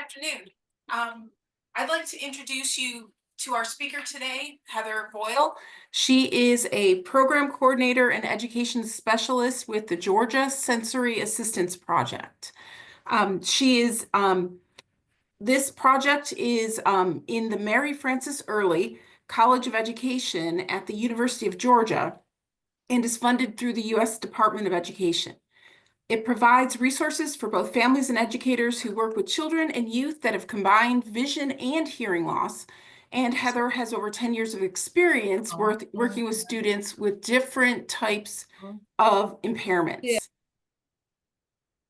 afternoon. I'd like to introduce you to our speaker today, Heather Boyle. She is a program coordinator and education specialist with the Georgia Sensory Assistance Project. This project is in the Mary Frances Early College of Education at the University of Georgia and is funded through the U.S. Department of Education. It provides resources for both families and educators who work with children and youth that have combined vision and hearing loss. And Heather has over 10 years of experience working with students with different types of impairments.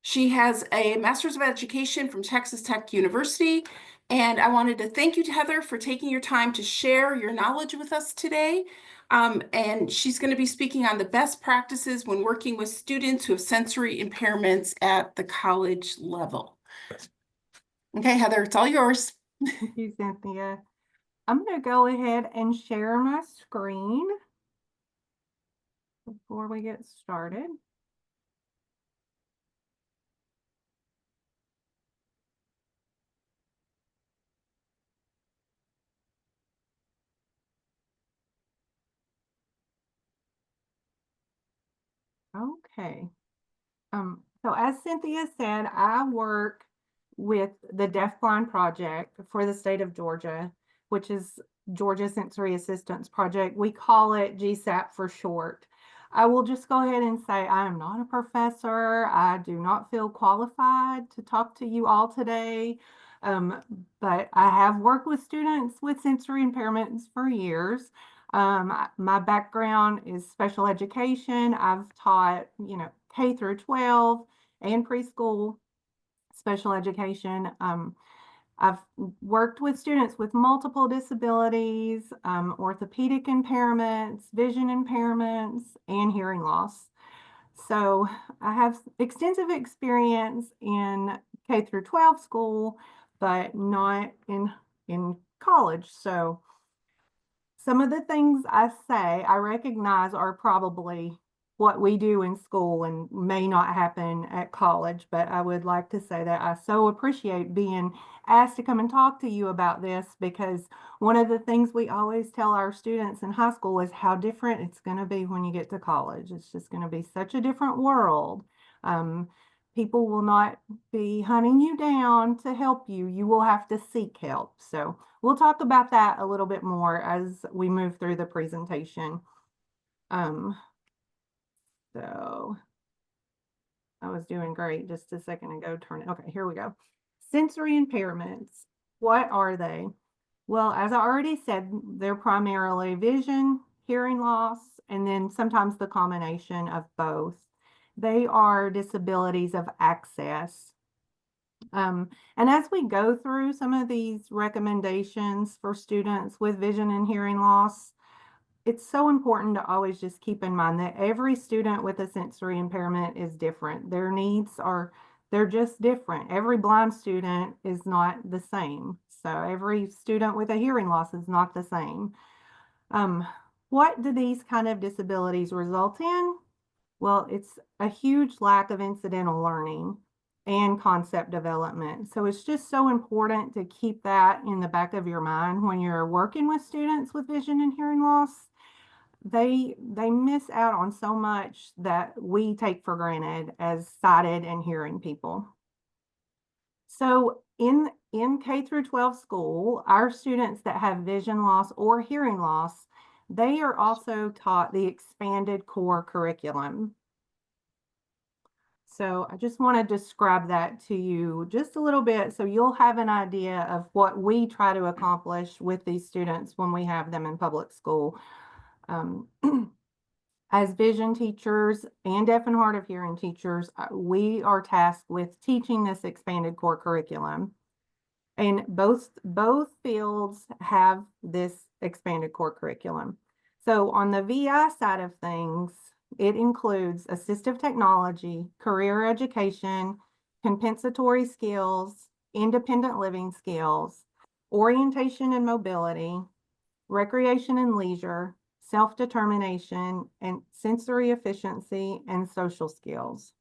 She has a Master's of Education from Texas Tech University. And I wanted to thank you, Heather, for taking your time to share your knowledge with us today. And she's going to be speaking on the best practices when working with students who have sensory impairments at the college level. Okay, Heather, it's all yours. Thank you, Cynthia. I'm going to go ahead and share my screen before we get started. Okay. So as Cynthia said, I work with the Deafblind Project for the state of Georgia, which is Georgia Sensory Assistance Project. We call it GSAP for short. I will just go ahead and say I am not a professor. I do not feel qualified to talk to you all today, but I have worked with students with sensory impairments for years. My background is special education. I've taught, K through 12 and preschool special education. I've worked with students with multiple disabilities, orthopedic impairments, vision impairments, and hearing loss. So I have extensive experience in K through 12 school, but not in college. So some of the things I say, I recognize are probably what we do in school and may not happen at college, but I would like to say that I so appreciate being asked to come and talk to you about this, because one of the things we always tell our students in high school is how different it's going to be when you get to college. It's just going to be such a different world. People will not be hunting you down to help you. You will have to seek help. So we'll talk about that a little bit more as we move through the presentation. So I was doing great just a second ago. Okay, here we go. Sensory impairments. What are they? Well, as I already said, they're primarily vision, hearing loss, and then sometimes the combination of both. They are disabilities of access. And as we go through some of these recommendations for students with vision and hearing loss, it's so important to always just keep in mind that every student with a sensory impairment is different. Their needs they're just different. Every blind student is not the same. So every student with a hearing loss is not the same. What do these kind of disabilities result in? Well, it's a huge lack of incidental learning and concept development. So it's just so important to keep that in the back of your mind when you're working with students with vision and hearing loss. They miss out on so much that we take for granted as sighted and hearing people. So in K through 12 school, our students that have vision loss or hearing loss, they are also taught the expanded core curriculum. So I just want to describe that to you just a little bit so you'll have an idea of what we try to accomplish with these students when we have them in public school. As vision teachers and deaf and hard of hearing teachers, we are tasked with teaching this expanded core curriculum. And both fields have this expanded core curriculum. So on the VI side of things, it includes assistive technology, career education, compensatory skills, independent living skills, orientation and mobility, recreation and leisure, self-determination, and sensory efficiency and social skills.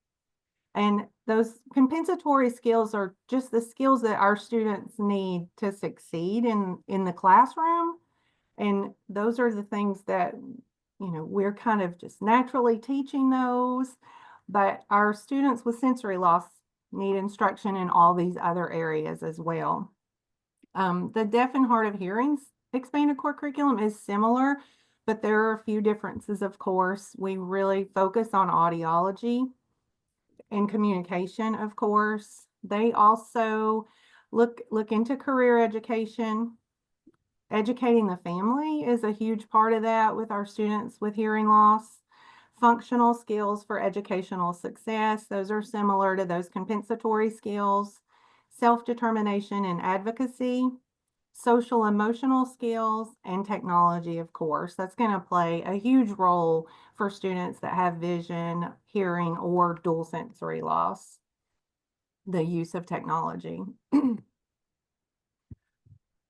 And those compensatory skills are just the skills that our students need to succeed in the classroom. And those are the things that, we're kind of just naturally teaching those. But our students with sensory loss need instruction in all these other areas as well. The deaf and hard of hearing expanded core curriculum is similar, but there are a few differences, of course. We really focus on audiology and communication, of course. They also look into career education. Educating the family is a huge part of that with our students with hearing loss. Functional skills for educational success, those are similar to those compensatory skills. Self-determination and advocacy, social emotional skills, and technology, of course. That's going to play a huge role for students that have vision, hearing, or dual sensory loss, the use of technology.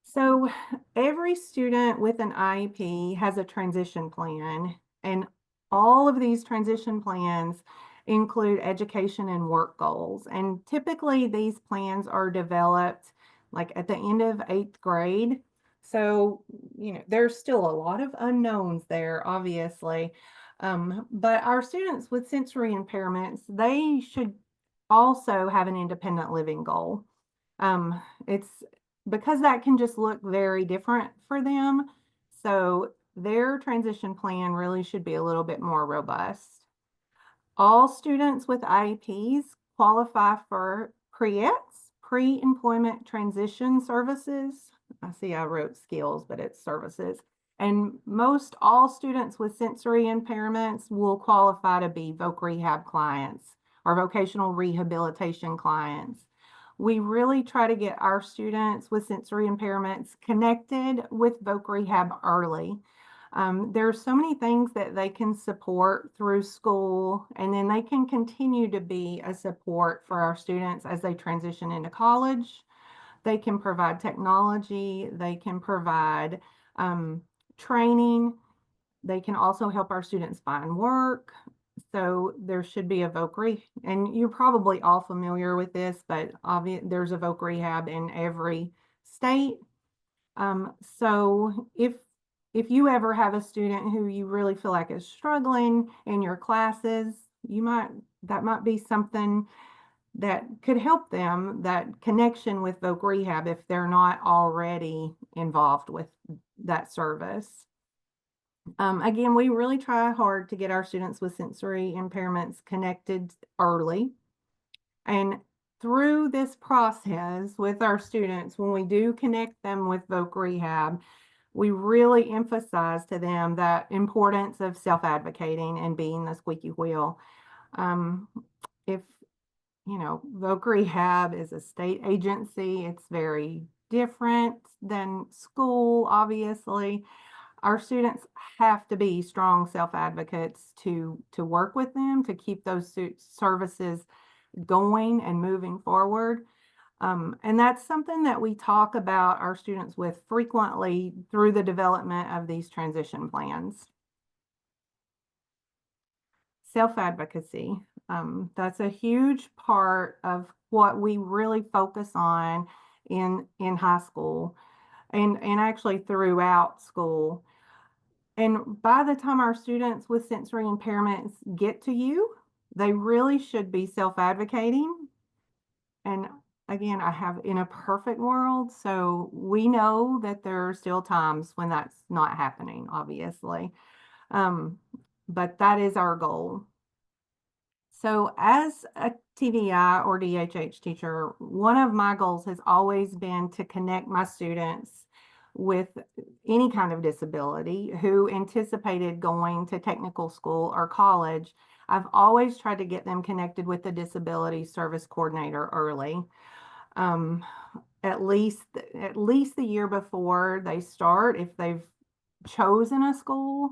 So every student with an IEP has a transition plan, and all of these transition plans include education and work goals. And typically these plans are developed like at the end of 8th grade. So, there's still a lot of unknowns there, obviously. But our students with sensory impairments, they should also have an independent living goal. It's because that can just look very different for them. So their transition plan really should be a little bit more robust. All students with IEPs qualify for PREETS, pre-employment transition services. I see I wrote skills, but it's services. And most all students with sensory impairments will qualify to be voc rehab clients or vocational rehabilitation clients. We really try to get our students with sensory impairments connected with voc rehab early. There are so many things that they can support through school, and then they can continue to be a support for our students as they transition into college. They can provide technology, they can provide training, they can also help our students find work. So there should be a voc rehab, and you're probably all familiar with this, but there's a voc rehab in every state. So if you ever have a student who you really feel like is struggling in your classes, that might be something that could help them, that connection with voc rehab if they're not already involved with that service. Again, we really try hard to get our students with sensory impairments connected early. And through this process with our students, when we do connect them with voc rehab, we really emphasize to them that importance of self-advocating and being the squeaky wheel. If voc rehab is a state agency, it's very different than school, obviously. Our students have to be strong self-advocates to work with them, to keep those services going and moving forward. And that's something that we talk about our students with frequently through the development of these transition plans. Self-advocacy. That's a huge part of what we really focus on in high school and actually throughout school. And by the time our students with sensory impairments get to you, they really should be self-advocating. And again, I have in a perfect world, so we know that there are still times when that's not happening, obviously. But that is our goal. So as a TVI or DHH teacher, one of my goals has always been to connect my students with any kind of disability who anticipated going to technical school or college. I've always tried to get them connected with the disability service coordinator early. Um, at least the year before they start, if they've chosen a school,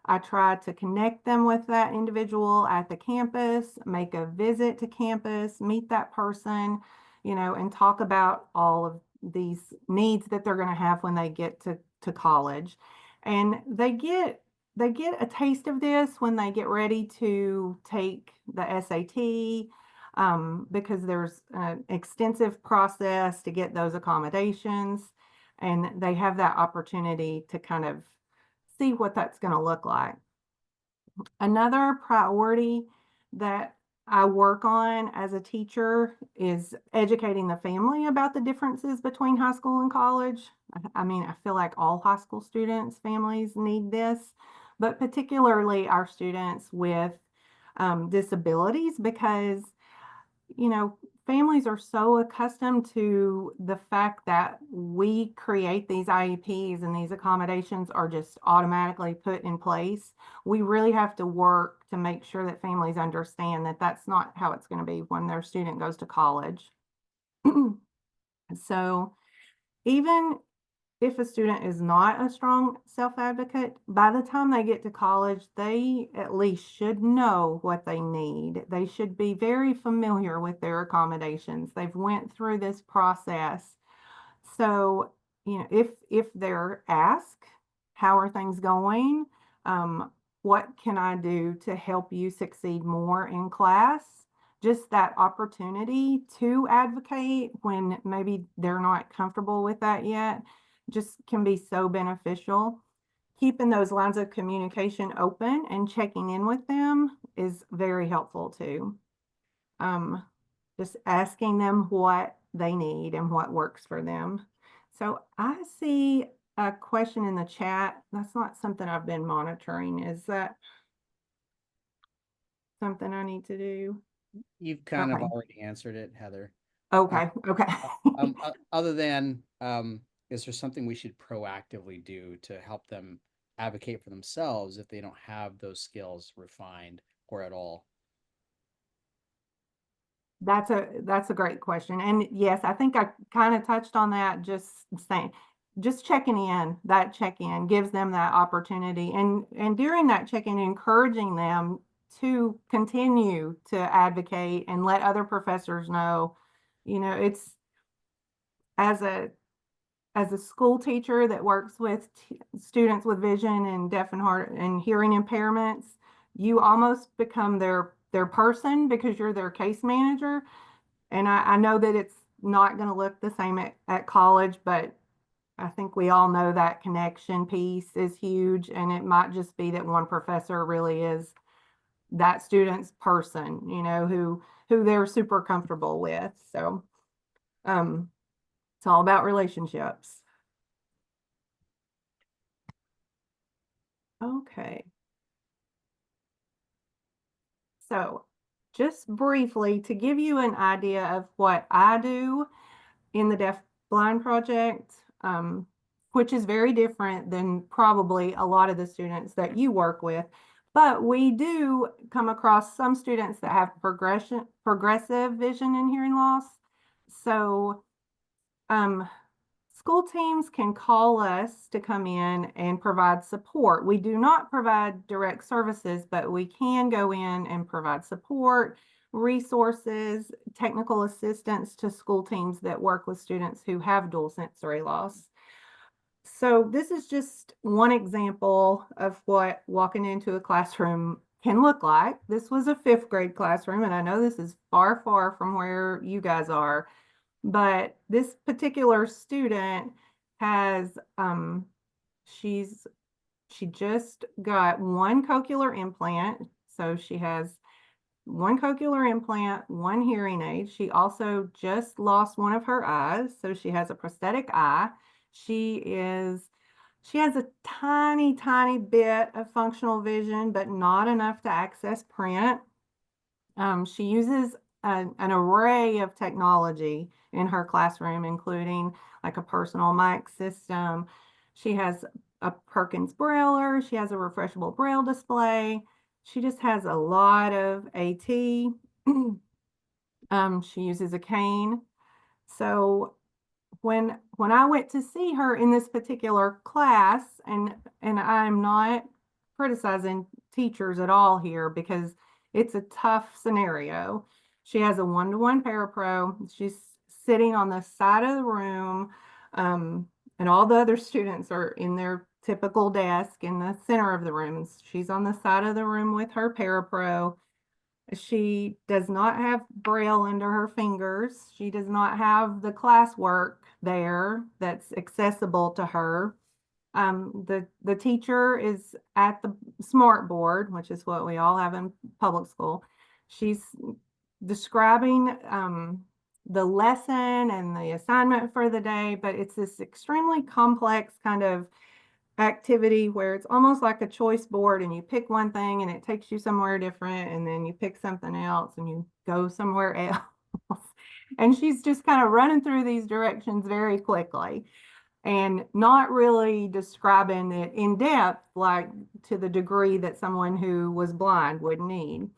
I try to connect them with that individual at the campus, make a visit to campus, meet that person, and talk about all of these needs that they're going to have when they get to college. And they get a taste of this when they get ready to take the SAT. because there's an extensive process to get those accommodations, and they have that opportunity to kind of see what that's going to look like. Another priority that I work on as a teacher is educating the family about the differences between high school and college. I mean, I feel like all high school students' families need this, but particularly our students with disabilities, because families are so accustomed to the fact that we create these IEPs and these accommodations are just automatically put in place. We really have to work to make sure that families understand that that's not how it's going to be when their student goes to college. So even if a student is not a strong self-advocate, by the time they get to college, they at least should know what they need. They should be very familiar with their accommodations. They've went through this process. So, if they're asked, how are things going? What can I do to help you succeed more in class? Just that opportunity to advocate when maybe they're not comfortable with that yet just can be so beneficial. Keeping those lines of communication open and checking in with them is very helpful too. Um, just asking them what they need and what works for them. So I see a question in the chat. That's not something I've been monitoring. Is that something I need to do? You've kind of Okay. already answered it, Heather. Okay. Okay. Other than, is there something we should proactively do to help them advocate for themselves if they don't have those skills refined or at all? That's a great question. And yes, I think I kind of touched on that, just checking in. That check-in gives them that opportunity. And during that check-in, encouraging them to continue to advocate and let other professors know. It's as a school teacher that works with students with vision and deaf and hard and hearing impairments, you almost become their person because you're their case manager. And I know that it's not going to look the same at college, but I think we all know that connection piece is huge. And it might just be that one professor really is that student's person, who they're super comfortable with. So it's all about relationships. Okay. So just briefly to give you an idea of what I do in the Deaf Blind Project, which is very different than probably a lot of the students that you work with. But we do come across some students that have progressive vision and hearing loss. So school teams can call us to come in and provide support. We do not provide direct services, but we can go in and provide support, resources, technical assistance to school teams that work with students who have dual sensory loss. So this is just one example of what walking into a classroom can look like. This was a 5th grade classroom, and I know this is far, far from where you guys are. But this particular student has, she just got one cochlear implant. So she has one cochlear implant, one hearing aid. She also just lost one of her eyes. So she has a prosthetic eye. She has a tiny, tiny bit of functional vision, but not enough to access print. She uses an array of technology in her classroom, including like a personal mic system. She has a Perkins Brailler. She has a refreshable Braille display. She just has a lot of AT. She uses a cane. So when I went to see her in this particular class, and I'm not criticizing teachers at all here because it's a tough scenario. She has a one-to-one parapro. She's sitting on the side of the room, and all the other students are in their typical desk in the center of the room. She's on the side of the room with her parapro. She does not have Braille under her fingers. She does not have the classwork there that's accessible to her. The teacher is at the smart board, which is what we all have in public school. She's describing the lesson and the assignment for the day, but it's this extremely complex kind of activity where it's almost like a choice board, and you pick one thing and it takes you somewhere different, and then you pick something else and you go somewhere else. And she's just kind of running through these directions very quickly and not really describing it in depth, like to the degree that someone who was blind would need.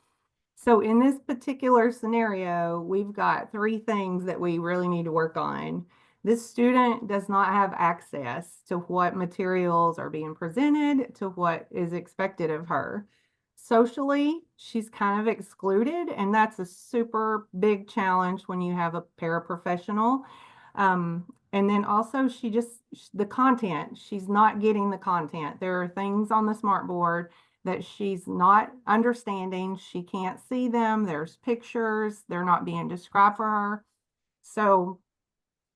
So in this particular scenario, we've got 3 things that we really need to work on. This student does not have access to what materials are being presented, to what is expected of her. Socially, she's kind of excluded, and that's a super big challenge when you have a paraprofessional. And then also the content, she's not getting the content. There are things on the smart board that she's not understanding. She can't see them. There's pictures. They're not being described for her. So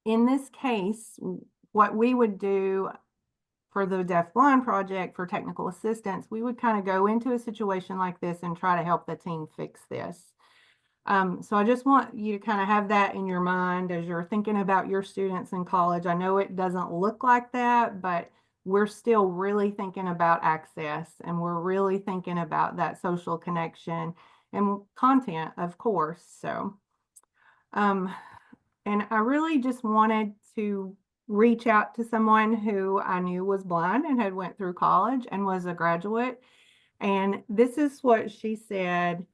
in this case, what we would do for the deaf-blind project for technical assistance, we would kind of go into a situation like this and try to help the team fix this. So I just want you to kind of have that in your mind as you're thinking about your students in college. I know it doesn't look like that, but we're still really thinking about access, and we're really thinking about that social connection and content, of course. So, and I really just wanted to reach out to someone who I knew was blind and had went through college and was a graduate. And this is what she said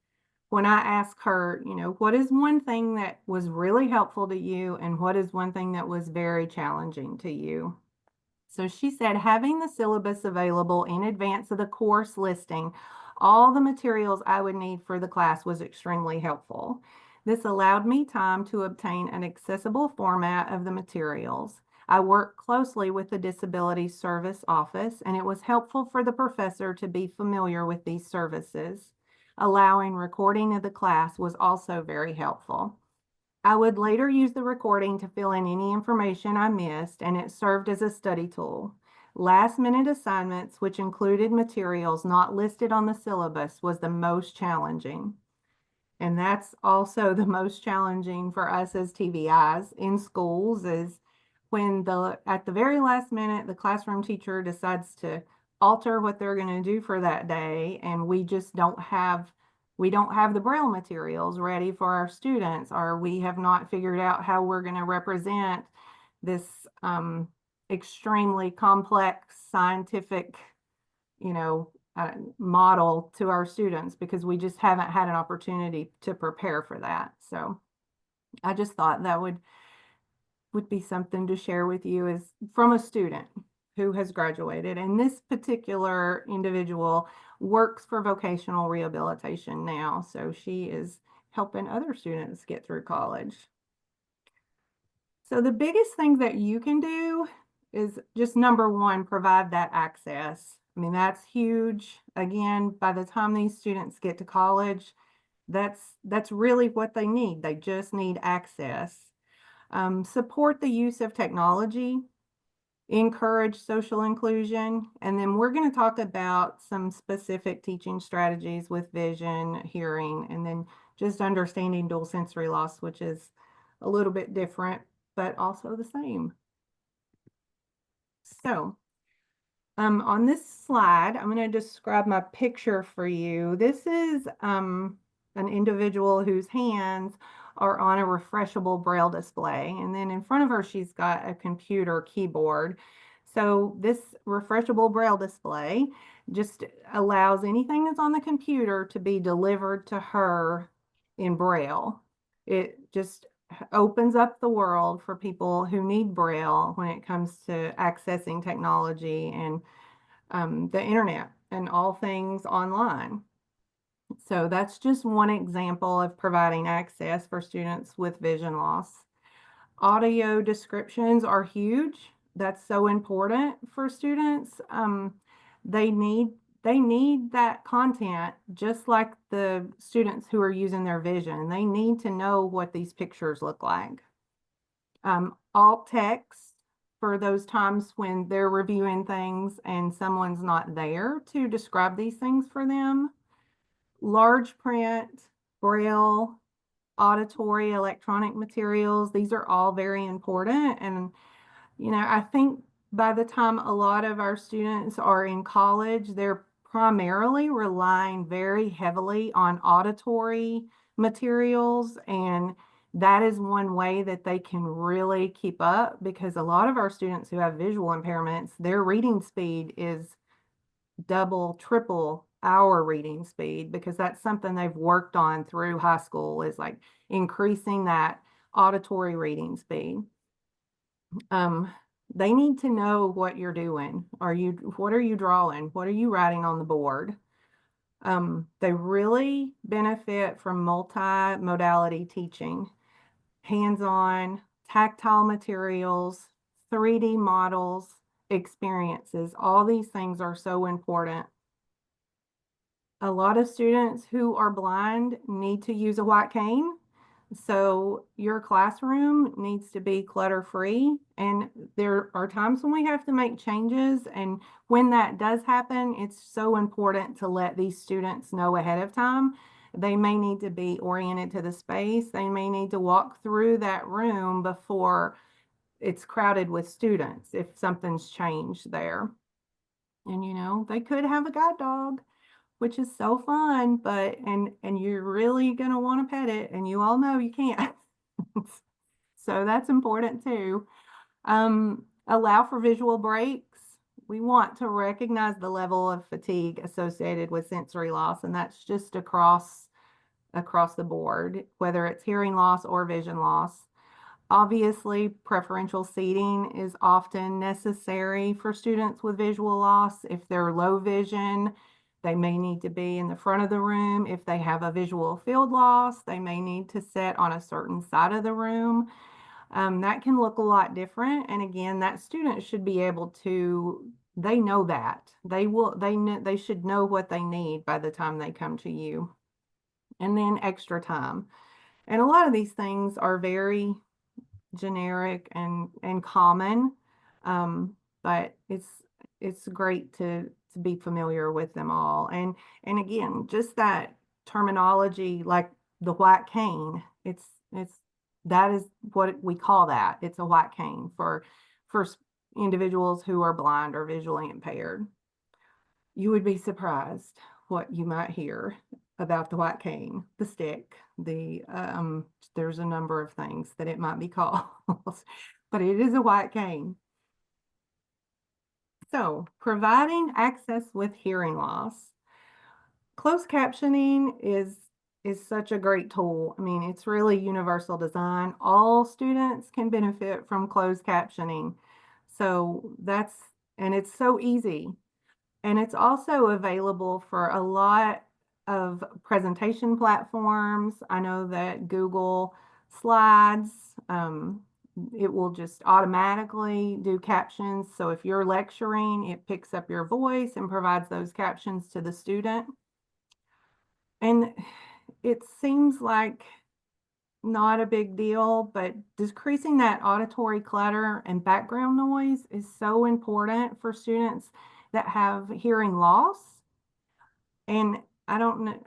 when I asked her, what is one thing that was really helpful to you and what is one thing that was very challenging to you? So she said, having the syllabus available in advance of the course listing all the materials I would need for the class was extremely helpful. This allowed me time to obtain an accessible format of the materials. I worked closely with the Disability Service Office, and it was helpful for the professor to be familiar with these services. Allowing recording of the class was also very helpful. I would later use the recording to fill in any information I missed, and it served as a study tool. Last-minute assignments, which included materials not listed on the syllabus, was the most challenging. And that's also the most challenging for us as TVIs in schools, is when at the very last minute, the classroom teacher decides to alter what they're going to do for that day, and we don't have the Braille materials ready for our students, or we have not figured out how we're going to represent this extremely complex scientific, model to our students, because we just haven't had an opportunity to prepare for that. So I just thought that would be something to share with you, is from a student who has graduated. And this particular individual works for vocational rehabilitation now. So she is helping other students get through college. So the biggest thing that you can do is just, number one, provide that access. I mean, that's huge. Again, by the time these students get to college, that's really what they need. They just need access. Support the use of technology, encourage social inclusion, and then we're going to talk about some specific teaching strategies with vision, hearing, and then just understanding dual sensory loss, which is a little bit different, but also the same. So, on this slide, I'm going to describe my picture for you. This is an individual whose hands are on a refreshable Braille display. And then in front of her, she's got a computer keyboard. So this refreshable Braille display just allows anything that's on the computer to be delivered to her in Braille. It just opens up the world for people who need Braille when it comes to accessing technology and the internet and all things online. So that's just one example of providing access for students with vision loss. Audio descriptions are huge. That's so important for students. They need they need that content just like the students who are using their vision. They need to know what these pictures look like. Alt text for those times when they're reviewing things and someone's not there to describe these things for them. Large print, braille, auditory, electronic materials, these are all very important. And, I think by the time a lot of our students are in college, they're primarily relying very heavily on auditory materials. And that is one way that they can really keep up, because a lot of our students who have visual impairments, their reading speed is double, triple our reading speed, because that's something they've worked on through high school, is like increasing that auditory reading speed. They need to know what you're doing. What are you drawing? What are you writing on the board? They really benefit from multi-modality teaching, hands-on, tactile materials, 3D models, experiences. All these things are so important. A lot of students who are blind need to use a white cane. So your classroom needs to be clutter-free. And there are times when we have to make changes. And when that does happen, it's so important to let these students know ahead of time. They may need to be oriented to the space. They may need to walk through that room before it's crowded with students if something's changed there. And they could have a guide dog, which is so fun, but and you're really gonna want to pet it, and you all know you can't. So that's important too. Allow for visual breaks. We want to recognize the level of fatigue associated with sensory loss, and that's just across the board, whether it's hearing loss or vision loss. Obviously, preferential seating is often necessary for students with visual loss. If they're low vision, they may need to be in the front of the room. If they have a visual field loss, they may need to sit on a certain side of the room. That can look a lot different. And again, that student should be able to, they know that. They should know what they need by the time they come to you. And then extra time. And a lot of these things are very generic and common, but it's great to be familiar with them all. And again, just that terminology, like the white cane, that is what we call that. It's a white cane for individuals who are blind or visually impaired. You would be surprised what you might hear about the white cane, the stick, there's a number of things that it might be called, but it is a white cane. So, providing access with hearing loss. Closed captioning is such a great tool. I mean, it's really universal design. All students can benefit from closed captioning. So and it's so easy. And it's also available for a lot of presentation platforms. I know that Google Slides, it will just automatically do captions. So if you're lecturing, it picks up your voice and provides those captions to the student. And it seems like not a big deal, but decreasing that auditory clutter and background noise is so important for students that have hearing loss. And I don't know,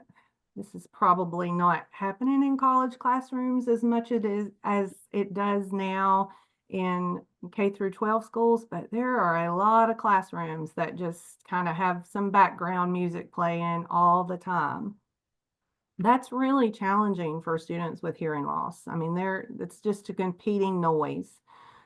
this is probably not happening in college classrooms as much as it does now in K through 12 schools, but there are a lot of classrooms that just kind of have some background music playing all the time. That's really challenging for students with hearing loss. I mean, it's just a competing noise.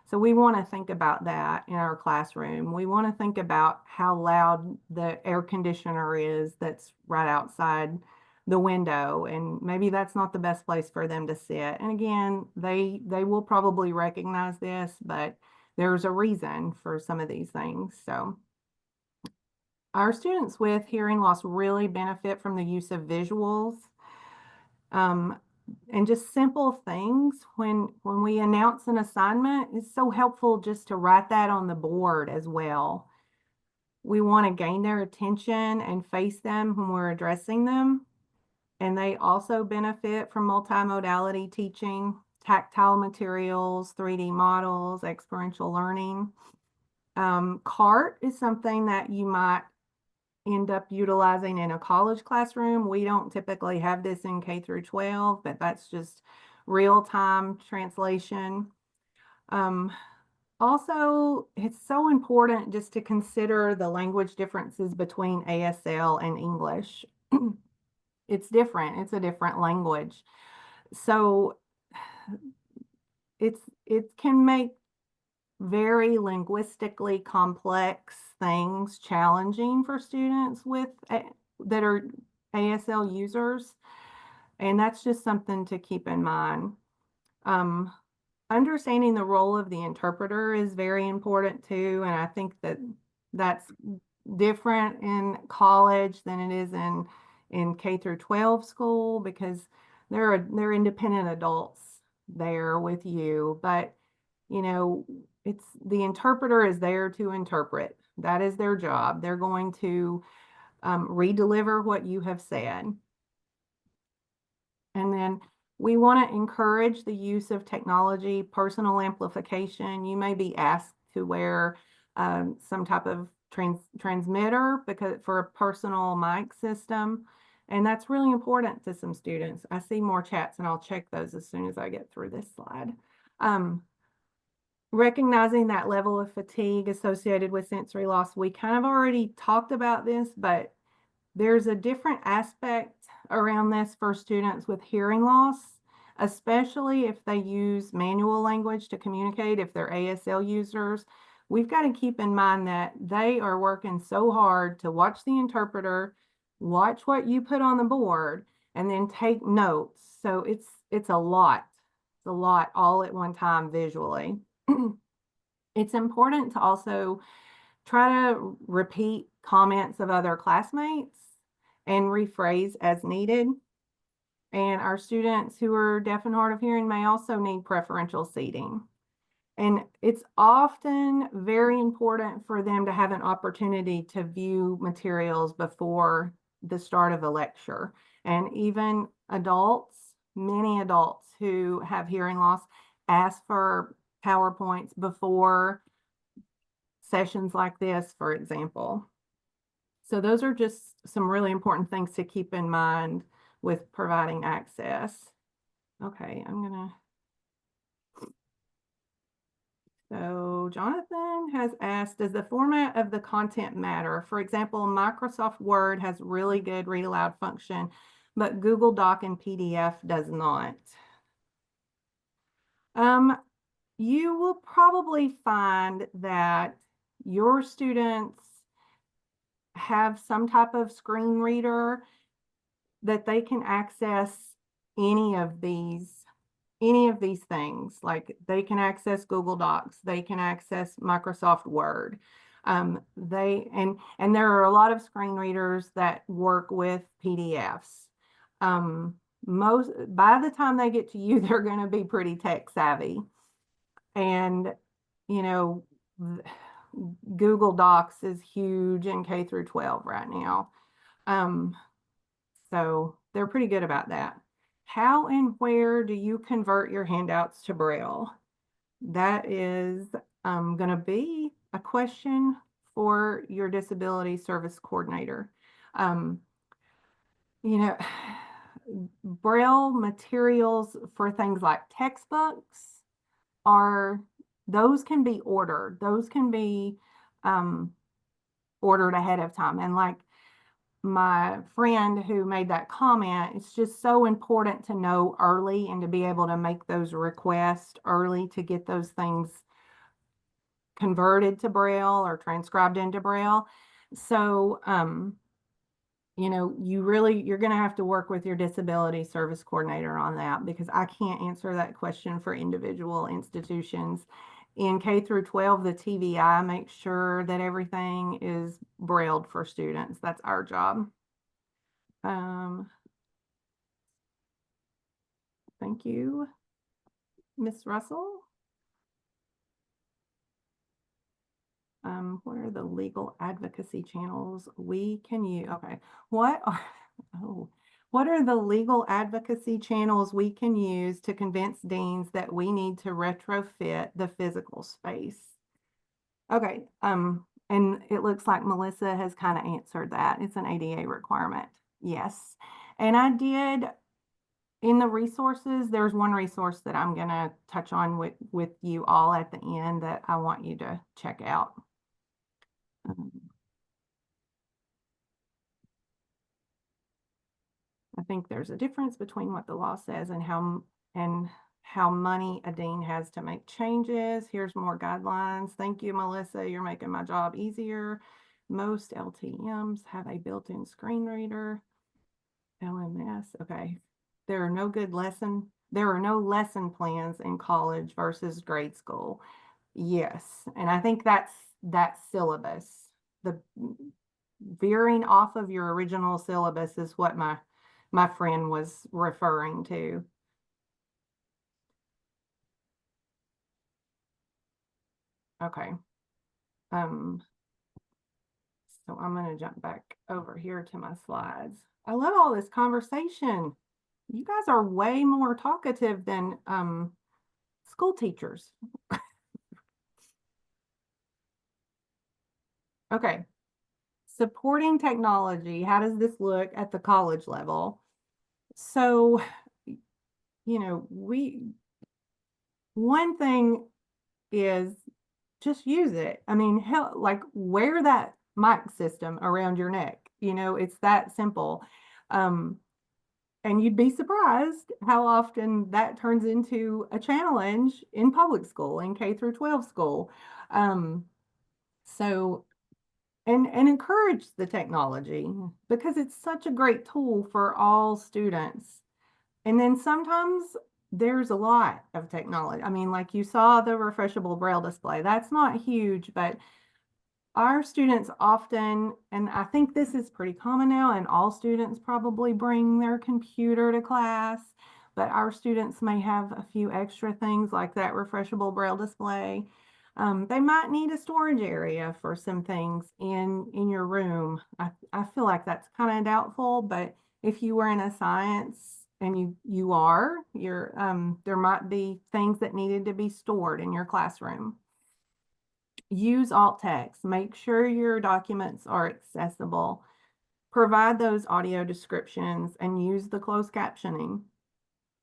So we want to think about that in our classroom. We want to think about how loud the air conditioner is that's right outside the window, and maybe that's not the best place for them to sit. And again, they will probably recognize this, but there's a reason for some of these things. So our students with hearing loss really benefit from the use of visuals. And just simple things. When we announce an assignment, it's so helpful just to write that on the board as well. We want to gain their attention and face them when we're addressing them. And they also benefit from multimodality teaching, tactile materials, 3D models, experiential learning. CART is something that you might end up utilizing in a college classroom. We don't typically have this in K through 12, but that's just real-time translation. Also, it's so important just to consider the language differences between ASL and English. It's different. It's a different language. So it can make very linguistically complex things challenging for students that are ASL users. And that's just something to keep in mind. Understanding the role of the interpreter is very important too. And I think that's different in college than it is in K through 12 school, because they're independent adults there with you. But you know, it's the interpreter is there to interpret. That is their job. They're going to redeliver what you have said. And then we want to encourage the use of technology, personal amplification. You may be asked to wear some type of transmitter for a personal mic system. And that's really important to some students. I see more chats and I'll check those as soon as I get through this slide. Recognizing that level of fatigue associated with sensory loss, we kind of already talked about this, but there's a different aspect around this for students with hearing loss, especially if they use manual language to communicate, if they're ASL users. We've got to keep in mind that they are working so hard to watch the interpreter, watch what you put on the board, and then take notes. So it's a lot. It's a lot all at one time visually. It's important to also try to repeat comments of other classmates and rephrase as needed. And our students who are deaf and hard of hearing may also need preferential seating. And it's often very important for them to have an opportunity to view materials before the start of a lecture. And even adults, many adults who have hearing loss, ask for PowerPoints before sessions like this, for example. So those are just some really important things to keep in mind with providing access. Okay, so Jonathan has asked, does the format of the content matter? For example, Microsoft Word has really good read aloud function, but Google Doc and PDF does not. You will probably find that your students have some type of screen reader that they can access any of these things. Like they can access Google Docs, they can access Microsoft Word. And there are a lot of screen readers that work with PDFs. By the time they get to you, they're going to be pretty tech savvy. And you know, Google Docs is huge in K through 12 right now. So they're pretty good about that. How and where do you convert your handouts to Braille? That is going to be a question for your disability service coordinator. You know, Braille materials for things like textbooks those can be ordered. Those can be ordered ahead of time. And like my friend who made that comment, it's just so important to know early and to be able to make those requests early to get those things converted to Braille or transcribed into Braille. So, you know, you're going to have to work with your disability service coordinator on that, because I can't answer that question for individual institutions. In K through 12, the TVI makes sure that everything is brailled for students. That's our job. Thank you, Ms. Russell. What are the legal advocacy channels we can use? Okay, what are, oh, what are the legal advocacy channels we can use to convince deans that we need to retrofit the physical space? Okay, and it looks like Melissa has kind of answered that. It's an ADA requirement. Yes. And I did, in the resources, there's one resource that I'm gonna touch on with you all at the end that I want you to check out. I think there's a difference between what the law says and how money a dean has to make changes. Here's more guidelines. Thank you, Melissa. You're making my job easier. Most LTMs have a built-in screen reader. LMS, okay. There are no lesson plans in college versus grade school. Yes, and I think that's syllabus. The veering off of your original syllabus is what my friend was referring to. Okay. So I'm going to jump back over here to my slides. I love all this conversation. You guys are way more talkative than school teachers. Okay. Supporting technology. How does this look at the college level? So, you know, one thing is just use it. I mean, hell, like wear that mic system around your neck. You know, it's that simple. And you'd be surprised how often that turns into a challenge in public school, in K through 12 school. So, and encourage the technology because it's such a great tool for all students. And then sometimes there's a lot of technology. I mean, like you saw the refreshable braille display. That's not huge, but our students often, and I think this is pretty common now, and all students probably bring their computer to class, but our students may have a few extra things like that refreshable braille display. They might need a storage area for some things in your room. I feel like that's kind of doubtful, but if you were in a science and there might be things that needed to be stored in your classroom. Use alt text. Make sure your documents are accessible. Provide those audio descriptions and use the closed captioning.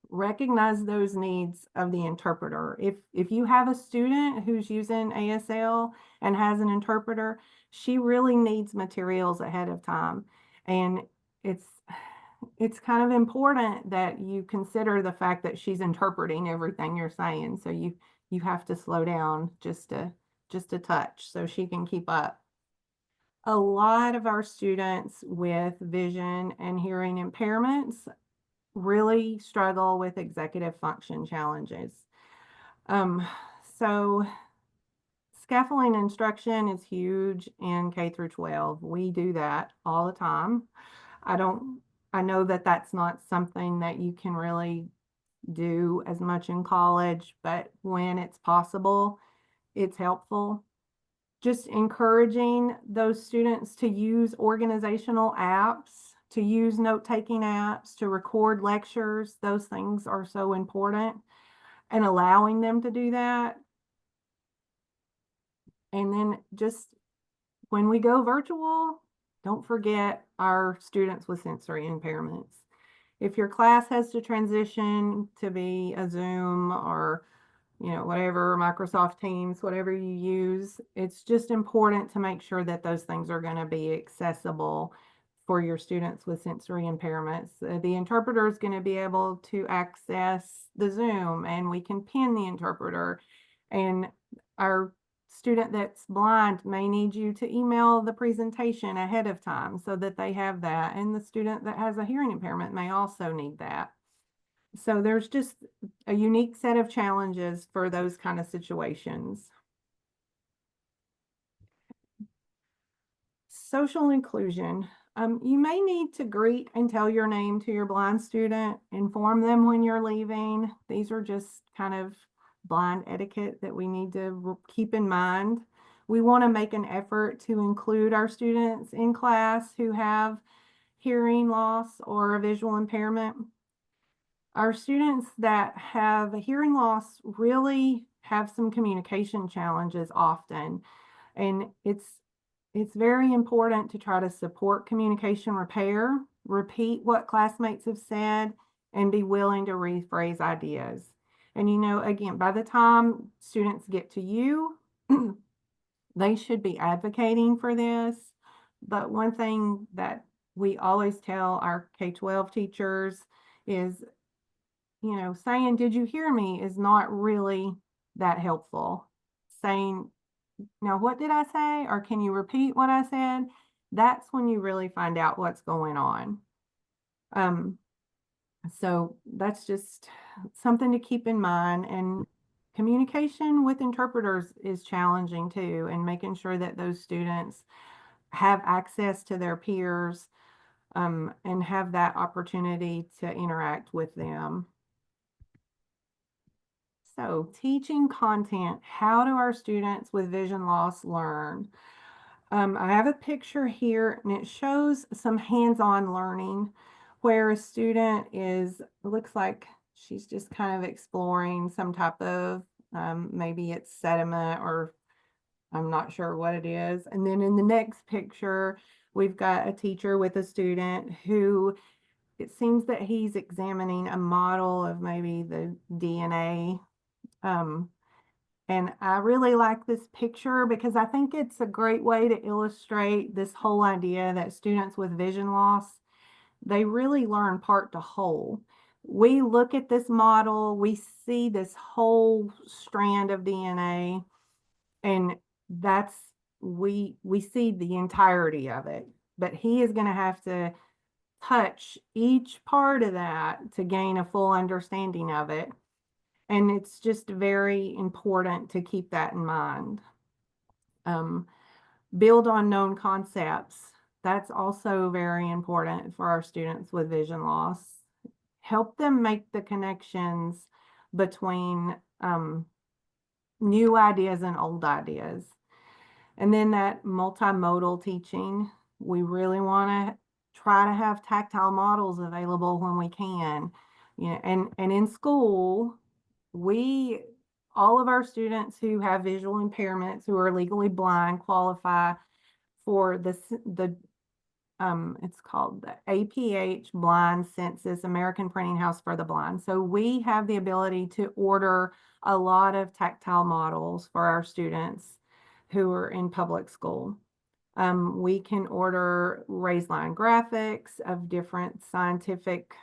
Recognize those needs of the interpreter. If you have a student who's using ASL and has an interpreter, she really needs materials ahead of time. And it's kind of important that you consider the fact that she's interpreting everything you're saying. So you have to slow down just a touch so she can keep up. A lot of our students with vision and hearing impairments really struggle with executive function challenges. So scaffolding instruction is huge in K through 12. We do that all the time. I know that that's not something that you can really do as much in college, but when it's possible, it's helpful. Just encouraging those students to use organizational apps, to use note-taking apps, to record lectures. Those things are so important, and allowing them to do that. And then just when we go virtual, don't forget our students with sensory impairments. If your class has to transition to be a Zoom or whatever, Microsoft Teams, whatever you use, it's just important to make sure that those things are going to be accessible for your students with sensory impairments. The interpreter is going to be able to access the Zoom, and we can pin the interpreter. And our student that's blind may need you to email the presentation ahead of time so that they have that. And the student that has a hearing impairment may also need that. So there's just a unique set of challenges for those kind of situations. Social inclusion. You may need to greet and tell your name to your blind student, inform them when you're leaving. These are just kind of blind etiquette that we need to keep in mind. we want to make an effort to include our students in class who have hearing loss or a visual impairment. Our students that have a hearing loss really have some communication challenges often, and it's very important to try to support communication repair, repeat what classmates have said, and be willing to rephrase ideas. And again, by the time students get to you, they should be advocating for this. But one thing that we always tell our K-12 teachers is, saying, "Did you hear me?" is not really that helpful. Saying, "Now, what did I say?" or "Can you repeat what I said?" That's when you really find out what's going on. So that's just something to keep in mind. And communication with interpreters is challenging too, and making sure that those students have access to their peers, and have that opportunity to interact with them. So, teaching content, how do our students with vision loss learn? I have a picture here and it shows some hands-on learning where a student looks like she's just kind of exploring some type of, maybe it's sediment, or I'm not sure what it is. And then in the next picture, we've got a teacher with a student who it seems that he's examining a model of maybe the DNA. And I really like this picture because I think it's a great way to illustrate this whole idea that students with vision loss, they really learn part to whole. We look at this model, we see this whole strand of DNA, and we see the entirety of it. But he is going to have to touch each part of that to gain a full understanding of it. And it's just very important to keep that in mind. Build on known concepts. That's also very important for our students with vision loss. Help them make the connections between new ideas and old ideas. And then that multimodal teaching, we really want to try to have tactile models available when we can. And in school, all of our students who have visual impairments, who are legally blind, qualify for it's called the APH Blind Census, American Printing House for the Blind. So we have the ability to order a lot of tactile models for our students who are in public school. We can order raised line graphics of different scientific,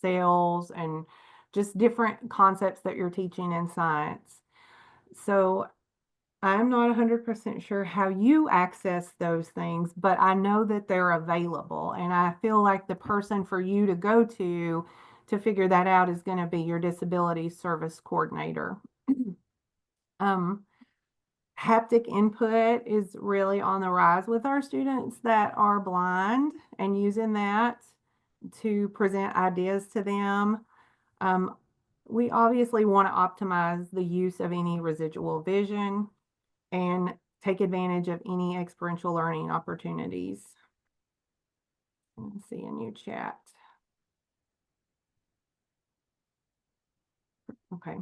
cells and just different concepts that you're teaching in science. So I'm not 100% sure how you access those things, but I know that they're available. And I feel like the person for you to go to figure that out is going to be your disability service coordinator. Haptic input is really on the rise with our students that are blind, and using that to present ideas to them. We obviously want to optimize the use of any residual vision and take advantage of any experiential learning opportunities. Let's see a new chat. Okay,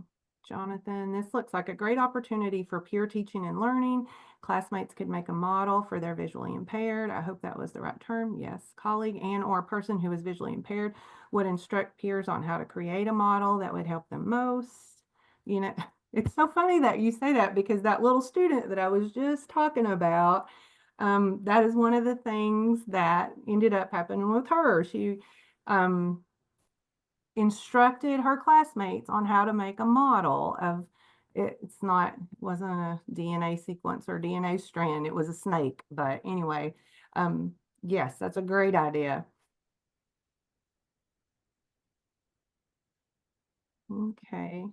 Jonathan, this looks like a great opportunity for peer teaching and learning. Classmates could make a model for their visually impaired. I hope that was the right term. Yes, colleague and or person who is visually impaired would instruct peers on how to create a model that would help them most. It's so funny that you say that, because that little student that I was just talking about, that is one of the things that ended up happening with her. She instructed her classmates on how to make a model of it. Wasn't a DNA sequence or DNA strand, it was a snake. But anyway, yes, that's a great idea. Okay.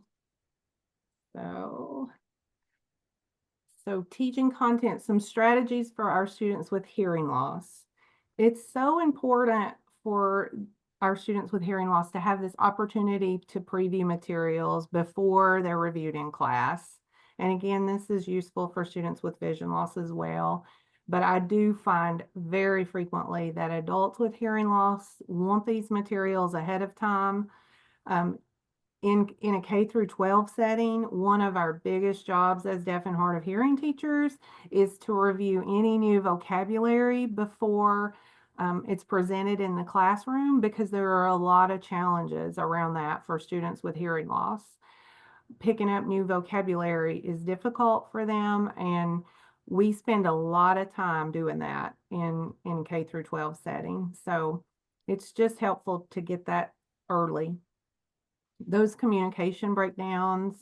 So teaching content, some strategies for our students with hearing loss. It's so important for our students with hearing loss to have this opportunity to preview materials before they're reviewed in class. And again, this is useful for students with vision loss as well. But I do find very frequently that adults with hearing loss want these materials ahead of time. In a K through 12 setting, one of our biggest jobs as deaf and hard of hearing teachers is to review any new vocabulary before it's presented in the classroom, because there are a lot of challenges around that for students with hearing loss. Picking up new vocabulary is difficult for them, and we spend a lot of time doing that in K through 12 setting. So it's just helpful to get that early. Those communication breakdowns,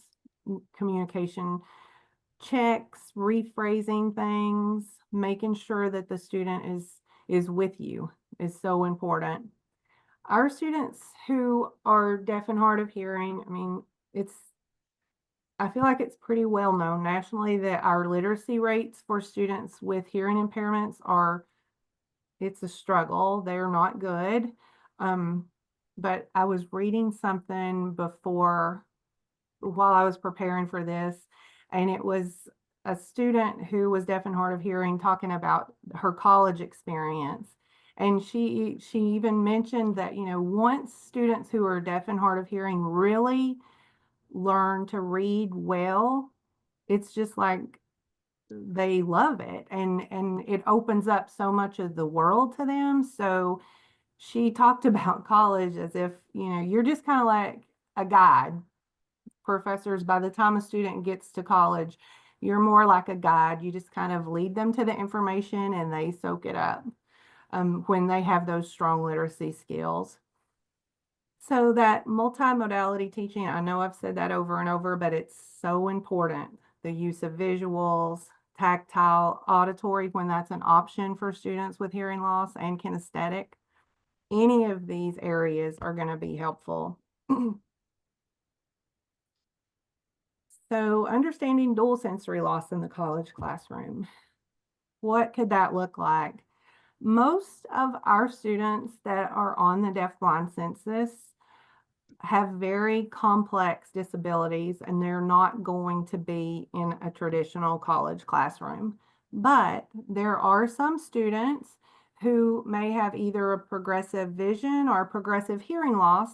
communication checks, rephrasing things, making sure that the student is with you is so important. Our students who are deaf and hard of hearing, I mean, I feel like it's pretty well known nationally that our literacy rates for students with hearing impairments it's a struggle. They're not good. But I was reading something before while I was preparing for this, and it was a student who was deaf and hard of hearing talking about her college experience. And she even mentioned that, once students who are deaf and hard of hearing really learn to read well, it's just like they love it, and it opens up so much of the world to them. So she talked about college as if, you're just kind of like a guide. Professors, by the time a student gets to college, you're more like a guide. You just kind of lead them to the information and they soak it up when they have those strong literacy skills. So that multimodality teaching, I know I've said that over and over, but it's so important. The use of visuals, tactile, auditory, when that's an option for students with hearing loss, and kinesthetic. Any of these areas are going to be helpful. So understanding dual sensory loss in the college classroom. What could that look like? Most of our students that are on the deafblind census have very complex disabilities, and they're not going to be in a traditional college classroom. But there are some students who may have either a progressive vision or a progressive hearing loss,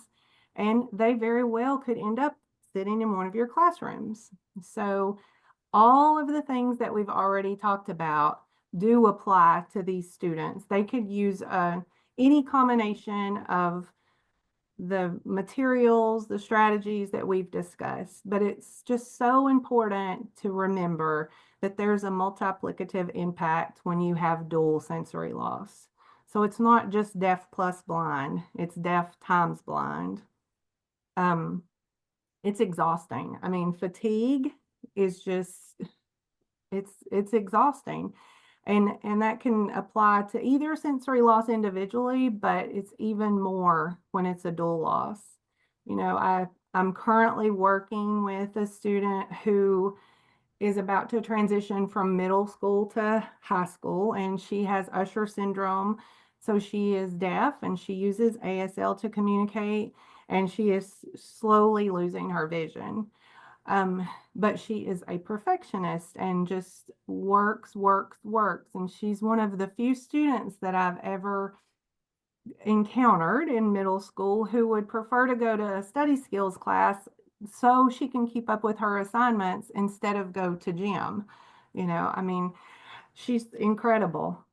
and they very well could end up sitting in one of your classrooms. So all of the things that we've already talked about do apply to these students. They could use any combination of the materials, the strategies that we've discussed, but it's just so important to remember that there's a multiplicative impact when you have dual sensory loss. So it's not just deaf plus blind, it's deaf times blind. It's exhausting. I mean, fatigue is just, it's exhausting. And that can apply to either sensory loss individually, but it's even more when it's a dual loss. I'm currently working with a student who is about to transition from middle school to high school, and she has Usher syndrome. So she is deaf and she uses ASL to communicate, and she is slowly losing her vision. But she is a perfectionist and just works. And she's one of the few students that I've ever encountered in middle school who would prefer to go to a study skills class so she can keep up with her assignments instead of go to gym. I mean, she's incredible.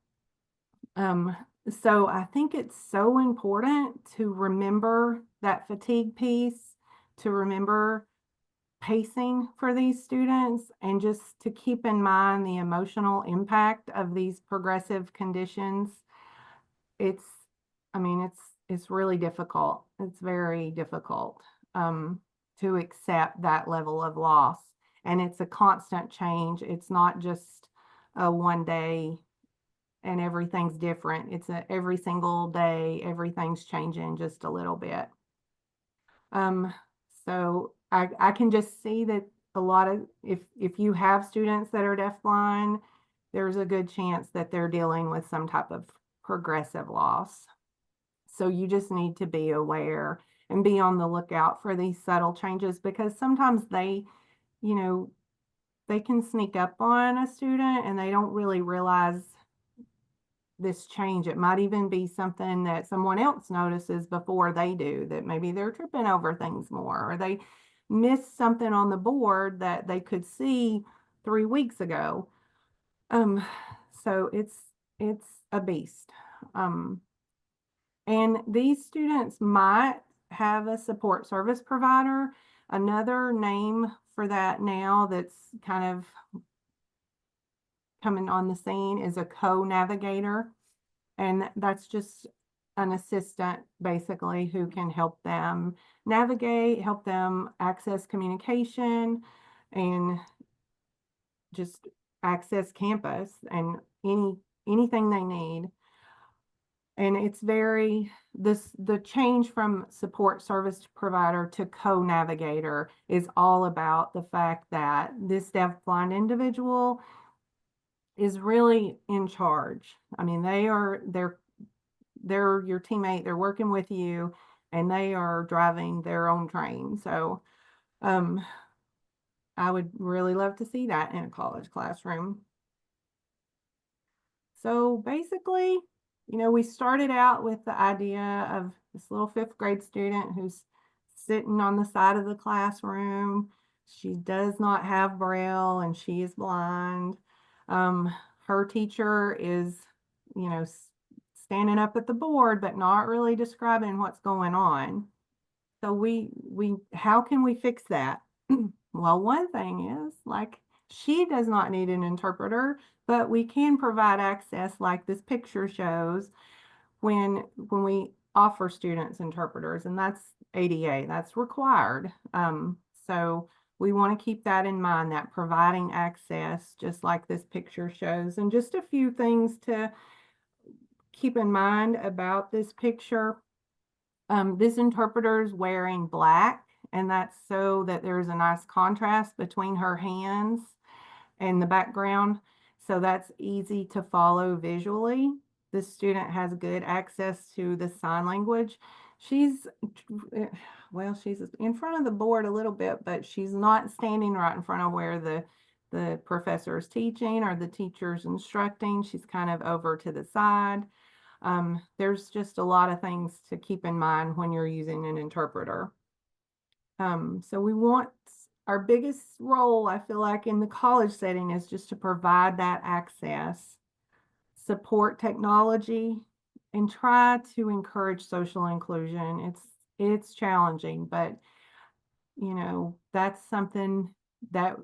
So I think it's so important to remember that fatigue piece, to remember pacing for these students, and just to keep in mind the emotional impact of these progressive conditions. It's, I mean, it's really difficult. It's very difficult to accept that level of loss. And it's a constant change. It's not just a one day and everything's different. It's every single day, everything's changing just a little bit. So I can just see that a lot of, if you have students that are deafblind, there's a good chance that they're dealing with some type of progressive loss. So you just need to be aware and be on the lookout for these subtle changes, because sometimes they, they can sneak up on a student and they don't really realize this change. It might even be something that someone else notices before they do, that maybe they're tripping over things more, or they miss something on the board that they could see 3 weeks ago. So it's a beast. And these students might have a support service provider. Another name for that now that's kind of coming on the scene is a co-navigator. And that's just an assistant basically who can help them navigate, help them access communication, and just access campus and anything they need. And it's the change from support service provider to co-navigator is all about the fact that this deafblind individual is really in charge. I mean, they're your teammate, they're working with you, and they are driving their own train. So I would really love to see that in a college classroom. So basically, we started out with the idea of this little 5th grade student who's sitting on the side of the classroom. She does not have Braille and she is blind. Her teacher is, standing up at the board, but not really describing what's going on. So how can we fix that? Well, one thing is, like, she does not need an interpreter, but we can provide access like this picture shows when we offer students interpreters, and that's ADA, that's required. So we want to keep that in mind, that providing access, just like this picture shows. And just a few things to keep in mind about this picture. This interpreter is wearing black, and that's so that there's a nice contrast between her hands and the background. So that's easy to follow visually. This student has good access to the sign language. She's in front of the board a little bit, but she's not standing right in front of where the professor is teaching or the teacher's instructing. She's kind of over to the side. There's just a lot of things to keep in mind when you're using an interpreter. So our biggest role, I feel like, in the college setting is just to provide that access, support technology, and try to encourage social inclusion. It's challenging, but that's something that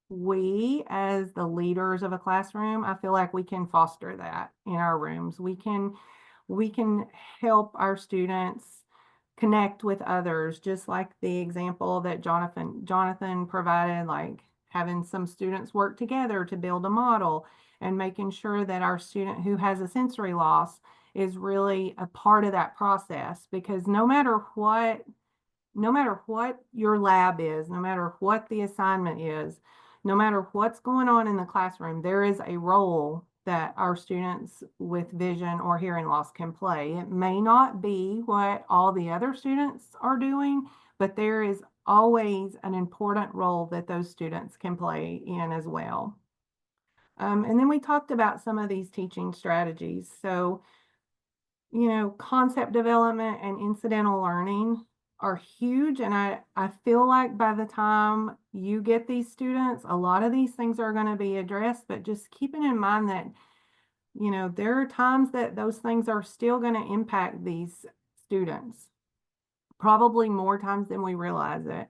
we, as the leaders of a classroom, I feel like we can foster that in our rooms. We can help our students connect with others, just like the example that Jonathan provided, like having some students work together to build a model, and making sure that our student who has a sensory loss is really a part of that process. Because no matter what your lab is, no matter what the assignment is, no matter what's going on in the classroom, there is a role that our students with vision or hearing loss can play. It may not be what all the other students are doing, but there is always an important role that those students can play in as well. And then we talked about some of these teaching strategies. So, concept development and incidental learning are huge. And I feel like by the time you get these students, a lot of these things are going to be addressed, but just keeping in mind that, there are times that those things are still going to impact these students, probably more times than we realize it.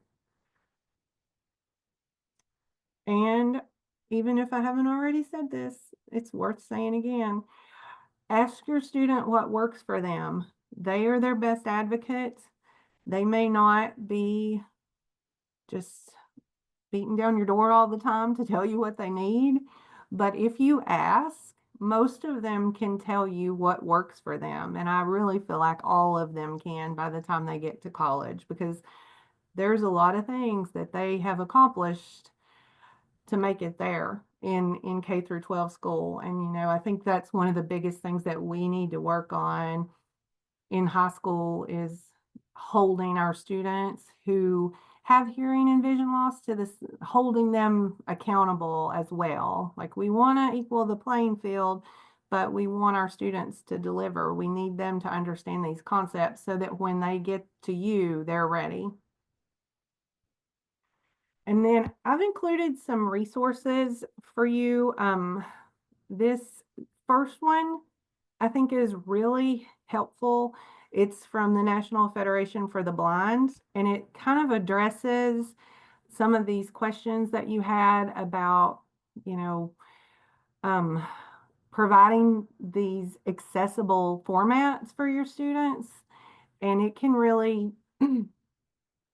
And even if I haven't already said this, it's worth saying again. Ask your student what works for them. They are their best advocates. They may not be just beating down your door all the time to tell you what they need, but if you ask, most of them can tell you what works for them. And I really feel like all of them can by the time they get to college, because there's a lot of things that they have accomplished to make it there in K through 12 school. And, I think that's one of the biggest things that we need to work on in high school is holding our students who have hearing and vision loss to this holding them accountable as well. Like we want to equal the playing field, but we want our students to deliver. We need them to understand these concepts so that when they get to you, they're ready. And then I've included some resources for you. This first one I think is really helpful. It's from the National Federation for the Blind, and it kind of addresses some of these questions that you had about, you know, providing these accessible formats for your students. And it can really,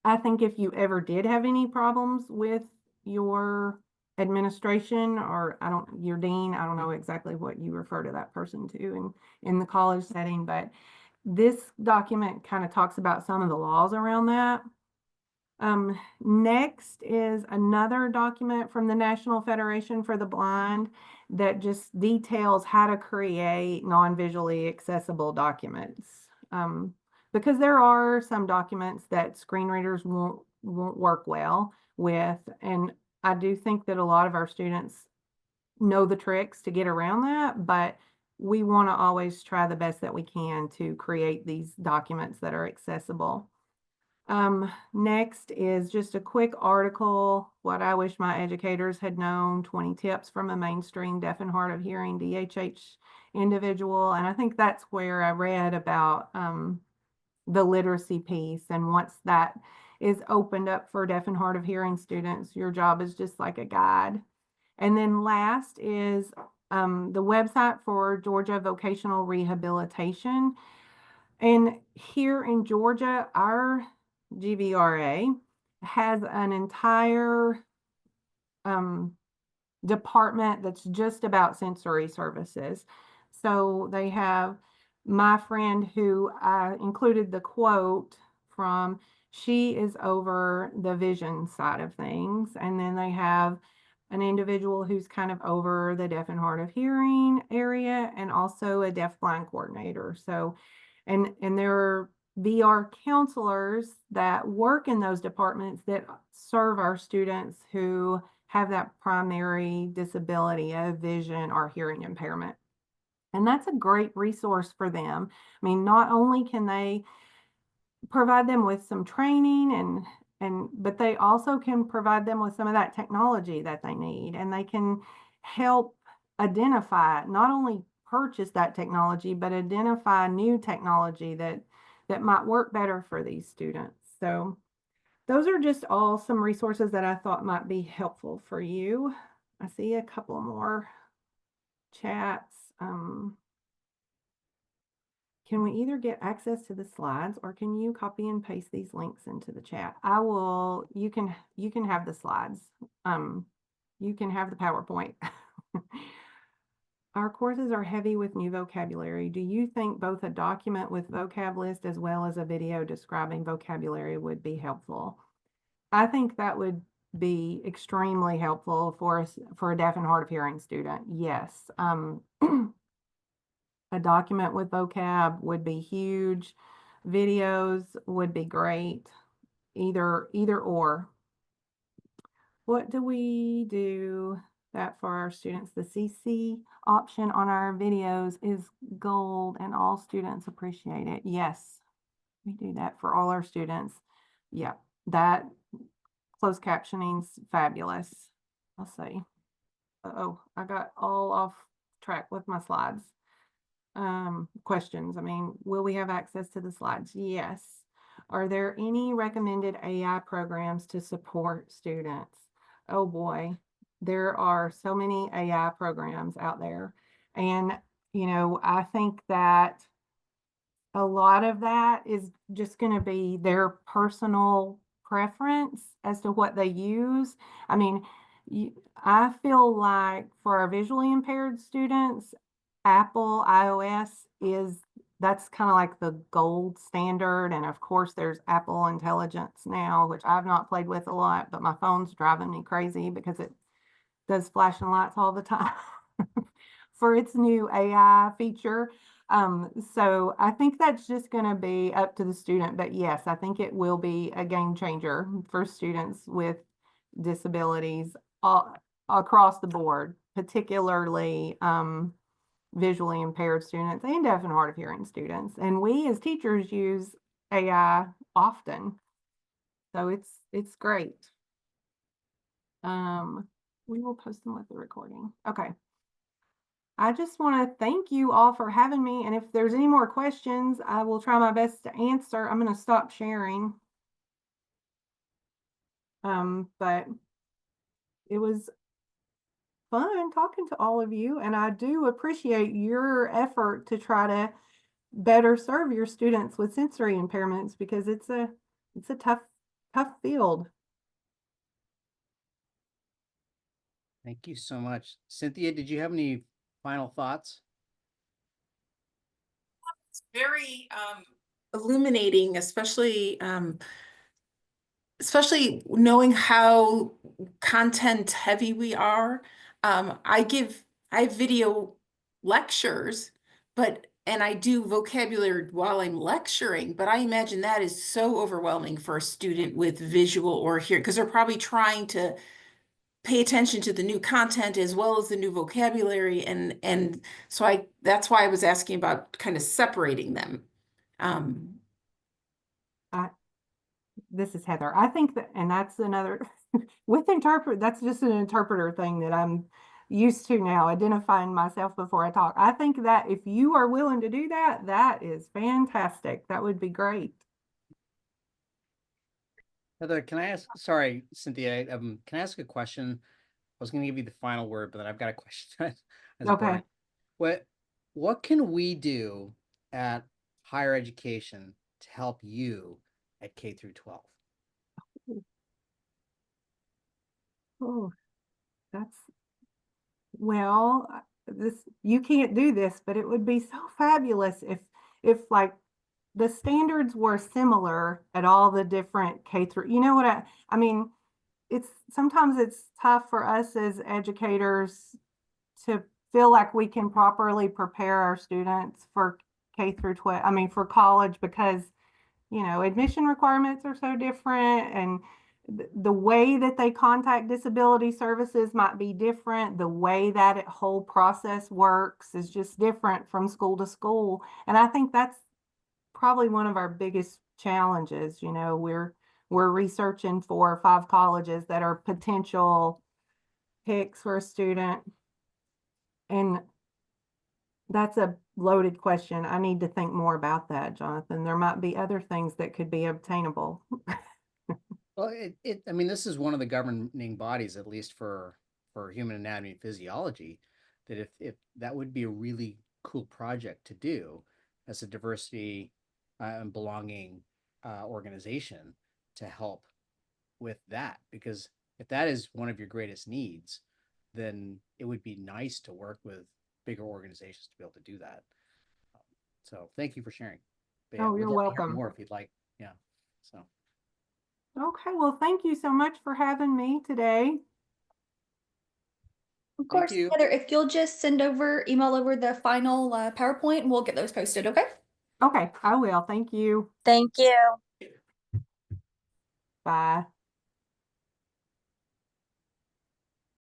I think if you ever did have any problems with your administration or your dean, I don't know exactly what you refer to that person to in the college setting, but this document kind of talks about some of the laws around that. Next is another document from the National Federation for the Blind that just details how to create non-visually accessible documents. Because there are some documents that screen readers won't work well with, and I do think that a lot of our students know the tricks to get around that, but we want to always try the best that we can to create these documents that are accessible. Next is just a quick article, what I wish my educators had known, 20 tips from a mainstream deaf and hard of hearing DHH individual. And I think that's where I read about the literacy piece. And once that is opened up for deaf and hard of hearing students, your job is just like a guide. And then last is the website for Georgia Vocational Rehabilitation. And here in Georgia, our GVRA has an entire department that's just about sensory services. So they have my friend who I included the quote from, she is over the vision side of things. And then they have an individual who's kind of over the deaf and hard of hearing area, and also a deaf-blind coordinator. So, and there are VR counselors that work in those departments that serve our students who have that primary disability of vision or hearing impairment. And that's a great resource for them. I mean, not only can they provide them with some training but they also can provide them with some of that technology that they need, and they can help identify, not only purchase that technology, but identify new technology that might work better for these students. So those are just all some resources that I thought might be helpful for you. I see a couple more chats. Can we either get access to the slides, or can you copy and paste these links into the chat? You can have the slides. You can have the PowerPoint. Our courses are heavy with new vocabulary. Do you think both a document with vocab list as well as a video describing vocabulary would be helpful? I think that would be extremely helpful for a deaf and hard of hearing student. Yes. A document with vocab would be huge. Videos would be great. Either or. What do we do that for our students? The CC option on our videos is gold and all students appreciate it. Yes, we do that for all our students. Yeah, that closed captioning's fabulous. I'll see. Oh, I got all off track with my slides. Questions. I mean, will we have access to the slides? Yes. Are there any recommended AI programs to support students? Oh boy, there are so many AI programs out there. And, I think that a lot of that is just going to be their personal preference as to what they use. I mean, I feel like for our visually impaired students, Apple iOS that's kind of like the gold standard. And of course, there's Apple Intelligence now, which I've not played with a lot, but my phone's driving me crazy because it does flashing lights all the time for its new AI feature. So I think that's just going to be up to the student, but yes, I think it will be a game changer for students with disabilities all across the board, particularly visually impaired students and deaf and hard of hearing students. And we as teachers use AI often. So it's great. We will post them with the recording. Okay. I just want to thank you all for having me. And if there's any more questions, I will try my best to answer. I'm going to stop sharing. But it was fun talking to all of you, and I do appreciate your effort to try to better serve your students with sensory impairments, because it's a tough field. Thank you so much. Cynthia, did you have any final thoughts? It's very illuminating, especially knowing how content heavy we are. I video lectures, and I do vocabulary while I'm lecturing, but I imagine that is so overwhelming for a student with visual or hearing, because they're probably trying to pay attention to the new content as well as the new vocabulary. And so that's why I was asking about kind of separating them. This is Heather. I think that, and that's another with that's just an interpreter thing that I'm used to now, identifying myself before I talk. I think that if you are willing to do that, that is fantastic. That would be great. Heather, can I ask, sorry, Cynthia, can I ask a question? I was going to give you the final word, but then I've got a question as a Okay. burning. What can we do at higher education to help you at K through 12? Oh, well, you can't do this, but it would be so fabulous if like the standards were similar at all the different K through, you know what I mean, sometimes it's tough for us as educators to feel like we can properly prepare our students for K through 12, I mean, for college, because, you know, admission requirements are so different, and the way that they contact disability services might be different. The way that whole process works is just different from school to school. And I think that's probably one of our biggest challenges. You know, we're researching 4 or 5 colleges that are potential picks for a student. And that's a loaded question. I need to think more about that, Jonathan. There might be other things that could be obtainable. Well, I mean, this is one of the governing bodies, at least for human anatomy and physiology, that if that would be a really cool project to do as a diversity and belonging organization to help with that, because if that is one of your greatest needs, then it would be nice to work with bigger organizations to be able to do that. So thank you for sharing. But yeah, Oh, we'd you're love to hear welcome. more if you'd like. Yeah. So. Okay, well, thank you so much for having me today. Of Thank course, you. Heather, if you'll just email over the final PowerPoint, and we'll get those posted, okay? Okay, I will. Thank you. Thank you. Bye.